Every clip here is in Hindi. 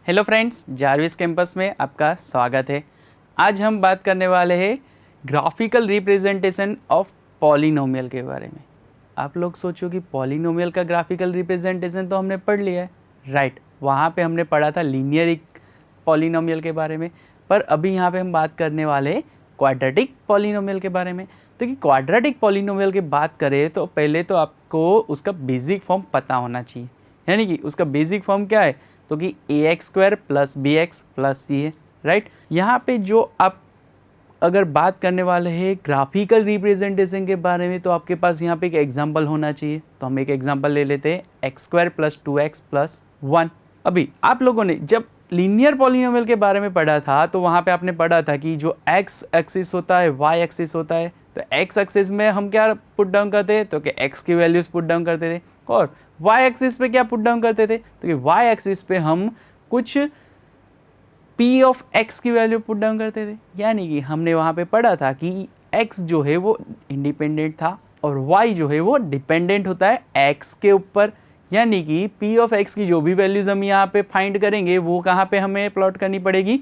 हेलो फ्रेंड्स, जारविस कैंपस में आपका स्वागत है। आज हम बात करने वाले हैं ग्राफिकल रिप्रेजेंटेशन ऑफ पॉलिनोमियल के बारे में। आप लोग सोचो कि पॉलिनोमियल का ग्राफिकल रिप्रेजेंटेशन तो हमने पढ़ लिया है, राइट। वहाँ पे हमने पढ़ा था लीनियर पॉलिनोमियल के बारे में, पर अभी यहाँ पे हम बात करने वाले क्वाड्रेटिक पॉलिनोमियल के बारे में। तो कि क्वाड्रेटिक पॉलिनोमियल की बात करें तो पहले तो आपको उसका बेसिक फॉर्म पता होना चाहिए, यानी कि उसका बेसिक फॉर्म क्या है, तो कि ax² + bx + c है, राइट। यहाँ पे जो आप अगर बात करने वाले हैं ग्राफिकल रिप्रेजेंटेशन के बारे में, तो आपके पास यहाँ पे एक एग्जांपल होना चाहिए। तो हम एक एग्जांपल ले लेते हैं, x² + 2x + 1। अभी आप लोगों ने जब लीनियर पॉलिनोमियल के बारे में पढ़ा था तो वहाँ पे आपने पढ़ा था कि जो x एक्सिस होता है, y एक्सिस होता है। तो x एक्सिस में हम क्या पुट डाउन करते हैं, तो कि x की वैल्यूज़ पुट डाउन करते थे, और y एक्सिस पे क्या पुट डाउन करते थे, तो कि y एक्सिस पे हम कुछ p ऑफ x की वैल्यू पुट डाउन करते थे। यानी कि हमने वहाँ पे पढ़ा था कि x जो है वो इंडिपेंडेंट था और y जो है वो डिपेंडेंट होता है x के ऊपर। यानी कि p ऑफ x की जो भी वैल्यूज़ हम यहाँ पे फाइंड करेंगे वो कहाँ पे हमें प्लॉट करनी पड़ेगी,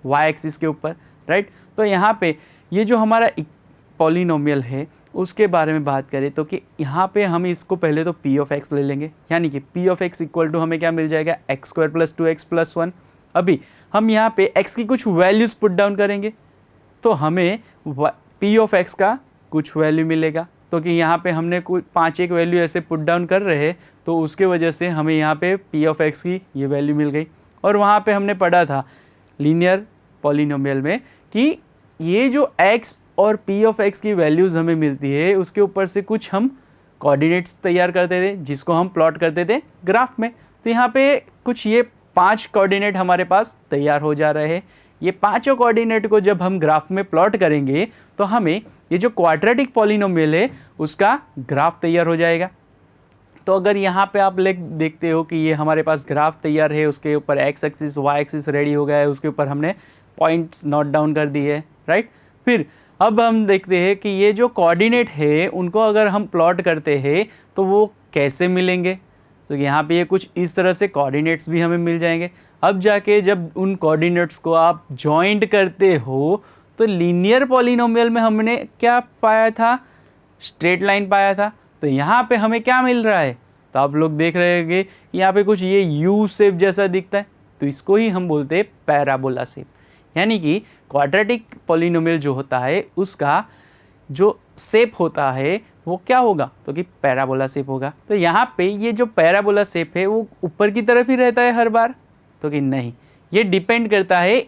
y एक्सिस के ऊपर, राइट। तो यहाँ पे ये जो हमारा पॉलिनोमियल है उसके बारे में बात करें तो कि यहाँ पे हम इसको पहले तो p ऑफ x ले लेंगे, यानी कि p of x equal to हमें क्या मिल जाएगा, x² + 2x + 1। अभी हम यहाँ पे x की कुछ वैल्यूज़ पुट डाउन करेंगे तो हमें p ऑफ x का कुछ वैल्यू मिलेगा। तो कि यहाँ पे हमने कुछ 5 एक वैल्यू ऐसे पुट डाउन कर रहे हैं तो उसके वजह से हमें यहाँ पे p ऑफ x की ये वैल्यू मिल गई। और वहाँ पे हमने पढ़ा था लीनियर पॉलिनोमियल में कि ये जो x और p ऑफ x की वैल्यूज़ हमें मिलती है उसके ऊपर से कुछ हम कोऑर्डिनेट्स तैयार करते थे जिसको हम प्लॉट करते थे ग्राफ में। तो यहाँ पे कुछ ये 5 कोऑर्डिनेट हमारे पास तैयार हो जा रहे हैं। ये पांचों कोऑर्डिनेट को जब हम ग्राफ में प्लॉट करेंगे तो हमें ये जो क्वाड्रेटिक पॉलिनोमियल है उसका ग्राफ तैयार हो जाएगा। तो अगर यहाँ पे आप देखते हो कि ये हमारे पास ग्राफ तैयार है, उसके ऊपर x axis y axis ready हो गया है, उसके ऊपर हमने पॉइंट्स नोट डाउन कर दिए है, राइट। फिर अब हम देखते हैं कि ये जो कोऑर्डिनेट है उनको अगर हम प्लॉट करते हैं तो वो कैसे मिलेंगे। तो यहाँ पे ये कुछ इस तरह से कोऑर्डिनेट्स भी हमें मिल जाएंगे। अब जाके जब उन कोऑर्डिनेट्स को आप जॉइंट करते हो तो लीनियर पॉलिनोमियल में हमने क्या पाया था, स्ट्रेट लाइन पाया था। तो यहाँ पे हमें क्या मिल रहा है, तो आप लोग देख रहे होंगे यहाँ पे कुछ ये यू शेप जैसा दिखता है, तो इसको ही हम बोलते हैं पैराबोला शेप। यानी कि क्वाड्रेटिक पॉलिनोमियल जो होता है उसका जो शेप होता है वो क्या होगा, तो कि पैराबोला शेप होगा। तो यहाँ पे ये जो पैराबोला शेप है वो ऊपर की तरफ ही रहता है हर बार, तो कि नहीं, ये डिपेंड करता है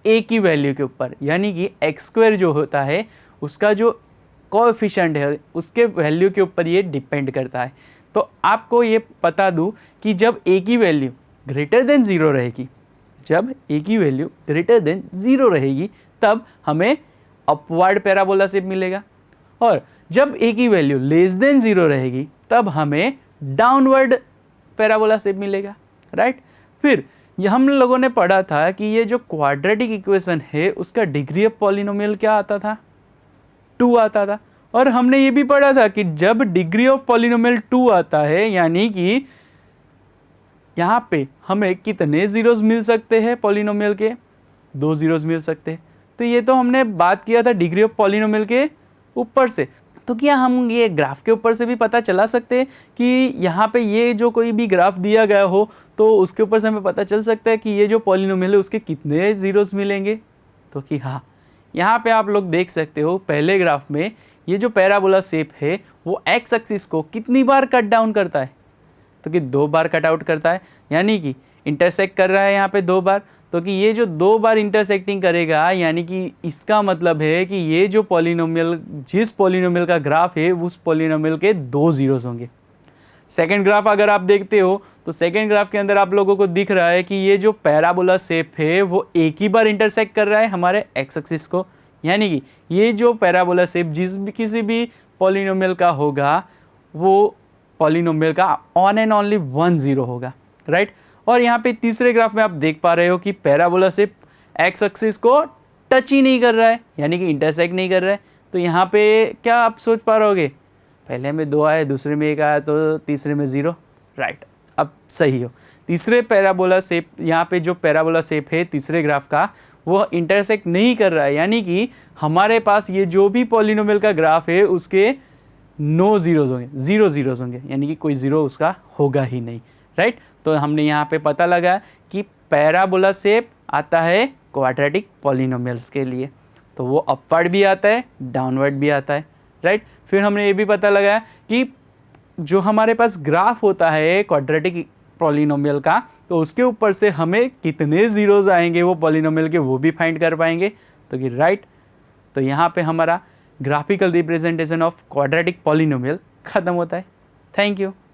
a की वैल्यू के ऊपर। यानी कि x² जो होता है उसका जो कोएफिशिएंट है उसके वैल्यू के ऊपर ये डिपेंड करता है। तो आपको ये बता दूँ कि जब a की वैल्यू ग्रेटर देन 0 रहेगी, जब a की वैल्यू ग्रेटर देन 0 रहेगी तब हमें अपवर्ड पैराबोला शेप मिलेगा, और जब a की वैल्यू लेस देन 0 रहेगी तब हमें डाउनवर्ड पैराबोला शेप मिलेगा, राइट। फिर ये हम लोगों ने पढ़ा था कि ये जो क्वाड्रेटिक इक्वेशन है उसका डिग्री ऑफ पॉलिनोमियल क्या आता था, 2 आता था। और हमने ये भी पढ़ा था कि जब डिग्री ऑफ पॉलिनोमियल 2 आता है यानी कि यहाँ पे हमें कितने ज़ीरोज़ मिल सकते हैं पॉलिनोमियल के, 2 ज़ीरोज़ मिल सकते हैं। तो ये तो हमने बात किया था डिग्री ऑफ पॉलिनोमियल के ऊपर से। तो क्या हम ये ग्राफ के ऊपर से भी पता चला सकते हैं कि यहाँ पे ये जो कोई भी ग्राफ दिया गया हो तो उसके ऊपर से हमें पता चल सकता है कि ये जो पॉलिनोमियल है उसके कितने ज़ीरोज़ मिलेंगे। तो कि हाँ, यहाँ पे आप लोग देख सकते हो पहले ग्राफ में ये जो पैराबोला शेप है वो एक्स एक्सिस को कितनी बार कट डाउन करता है, तो कि 2 बार कट आउट करता है। यानी कि इंटरसेक्ट कर रहा है यहाँ पे 2 बार, तो कि ये जो 2 बार इंटरसेक्टिंग करेगा यानी कि इसका मतलब है कि ये जो पॉलिनोमियल, जिस पॉलिनोमियल का ग्राफ है उस पॉलिनोमियल के 2 ज़ीरोज़ होंगे। सेकंड ग्राफ अगर आप देखते हो तो सेकंड ग्राफ के अंदर आप लोगों को दिख रहा है कि ये जो पैराबोला शेप है वो एक ही बार इंटरसेक्ट कर रहा है हमारे एक्स एक्सिस को। यानी कि ये जो पैराबोला शेप जिस भी किसी भी पॉलिनोमियल का होगा वो पॉलिनोमियल का ऑन एंड ओनली 1 ज़ीरो होगा, राइट। और यहाँ पे तीसरे ग्राफ में आप देख पा रहे हो कि पैराबोला शेप एक्स एक्सिस को टच ही नहीं कर रहा है, यानी कि इंटरसेक्ट नहीं कर रहा है। तो यहाँ पे क्या आप सोच पा रहोगे, पहले में 2 आए, दूसरे में 1 आया, तो तीसरे में 0, राइट। अब सही हो। तीसरे पैराबोला शेप, यहाँ पे जो पैराबोला शेप है तीसरे ग्राफ का, वो इंटरसेक्ट नहीं कर रहा है, यानी कि हमारे पास ये जो भी पॉलिनोमियल का ग्राफ है उसके नो जीरोज होंगे, जीरो जीरोज होंगे, यानी कि कोई जीरो उसका होगा ही नहीं, राइट। तो हमने यहाँ पे पता लगा कि पैराबोला शेप आता है क्वाड्रेटिक पॉलिनोमियल्स के लिए, तो वो अपवर्ड भी आता है, डाउनवर्ड भी आता है, राइट। फिर हमने ये भी पता लगाया कि जो हमारे पास ग्राफ होता है क्वाड्रेटिक पॉलिनोमियल का, तो उसके ऊपर से हमें कितने ज़ीरोज़ आएंगे वो पॉलिनोमियल के, वो भी फाइंड कर पाएंगे। तो कि राइट, तो यहाँ पे हमारा graphical representation of quadratic polynomial ख़त्म होता है। Thank you.